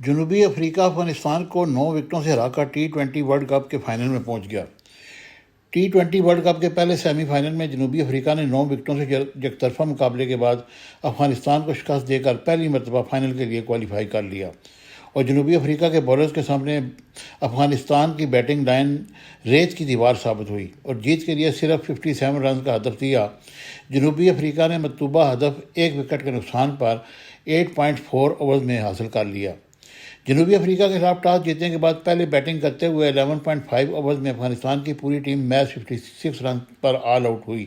جنوبی افریقہ افغانستان کو 9 وکٹوں سے ہرا کر T20 ورلڈ کپ کے فائنل میں پہنچ گیا۔ T20 ورلڈ کپ کے پہلے سیمی فائنل میں جنوبی افریقہ نے 9 وکٹوں سے یک طرفہ مقابلے کے بعد افغانستان کو شکست دے کر پہلی مرتبہ فائنل کے لیے کوالیفائی کر لیا، اور جنوبی افریقہ کے بولرز کے سامنے افغانستان کی بیٹنگ لائن ریت کی دیوار ثابت ہوئی اور جیت کے لیے صرف 57 رنز کا ہدف دیا۔ جنوبی افریقہ نے مطلوبہ ہدف 1 وکٹ کے نقصان پر 8.4 اوورز میں حاصل کر لیا۔ جنوبی افریقہ کے خلاف ٹاس جیتنے کے بعد پہلے بیٹنگ کرتے ہوئے 11.5 اوورز میں افغانستان کی پوری ٹیم محض 56 رن پر آل آؤٹ ہوئی،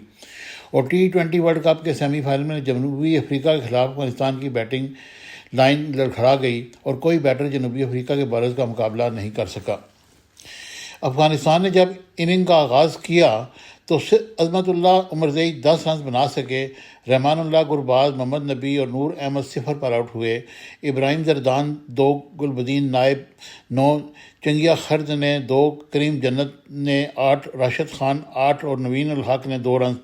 اور T20 ورلڈ کپ کے سیمی فائنل میں جنوبی افریقہ کے خلاف افغانستان کی بیٹنگ لائن لڑکھڑا گئی اور کوئی بیٹر جنوبی افریقہ کے بالرز کا مقابلہ نہیں کر سکا۔ افغانستان نے جب اننگ کا آغاز کیا تو عظمت اللہ عمرزئی 10 رنز بنا سکے، رحمان اللہ گرباز، محمد نبی اور نور احمد 0 پر آؤٹ ہوئے، ابراہیم زردان 2، گلبدین نائب 9، چنگیا خرد نے 2، کریم جنت نے 8، راشد خان 8 اور نوین الحق نے 2 رنز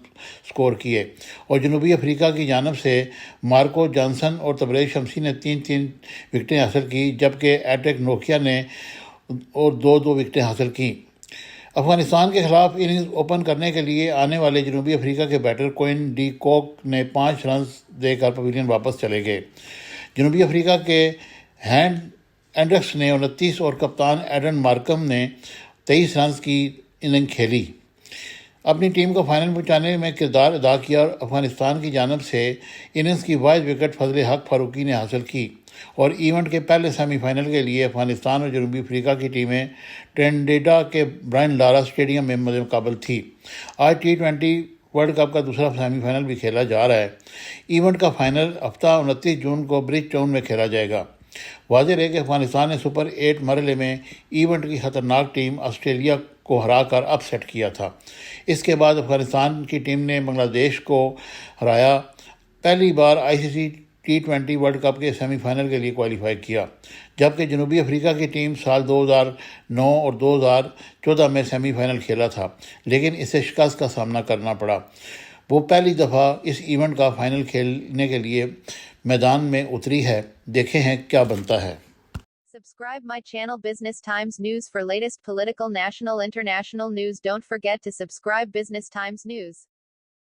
سکور کیے، اور جنوبی افریقہ کی جانب سے مارکو جانسن اور تبریز شمسی نے 3 وکٹیں حاصل کی، جبکہ ایٹک نوکیا نے اور 2 وکٹیں حاصل کیں۔ افغانستان کے خلاف اننگز اوپن کرنے کے لیے آنے والے جنوبی افریقہ کے بیٹر کوئن ڈی کوک نے 5 رنز دے کر پویلین واپس چلے گئے۔ جنوبی افریقہ کے ہینڈ اینڈرکس نے 29 اور کپتان ایڈن مارکم نے 23 رنز کی اننگ کھیلی، اپنی ٹیم کو فائنل پہنچانے میں کردار ادا کیا، اور افغانستان کی جانب سے اننگز کی واحد وکٹ فضل حق فاروقی نے حاصل کی، اور ایونٹ کے پہلے سیمی فائنل کے لیے افغانستان اور جنوبی افریقہ کی ٹیمیں ٹرینڈیڈا کے برائن لارا اسٹیڈیم میں مد مقابل تھی۔ آج T20 ورلڈ کپ کا دوسرا سیمی فائنل بھی کھیلا جا رہا ہے۔ ایونٹ کا فائنل ہفتہ 29 جون کو برج ٹاؤن میں کھیلا جائے گا۔ واضح رہے کہ افغانستان نے سپر 8 مرحلے میں ایونٹ کی خطرناک ٹیم آسٹریلیا کو ہرا کر اپ سیٹ کیا تھا۔ اس کے بعد افغانستان کی ٹیم نے بنگلہ دیش کو ہرایا، پہلی بار ICC T20 ورلڈ کپ کے سیمی فائنل کے لیے کوالیفائی کیا، جبکہ جنوبی افریقہ کی ٹیم سال 2009 اور 2014 میں سیمی فائنل کھیلا تھا، لیکن اسے شکست کا سامنا کرنا پڑا۔ وہ پہلی دفعہ اس ایونٹ کا فائنل کھیلنے کے لیے میدان میں اتری ہے۔ دیکھیں ہیں کیا بنتا ہے۔ Subscribe my channel Business Times News for latest political, national, international news. Don't forget to subscribe Business Times News.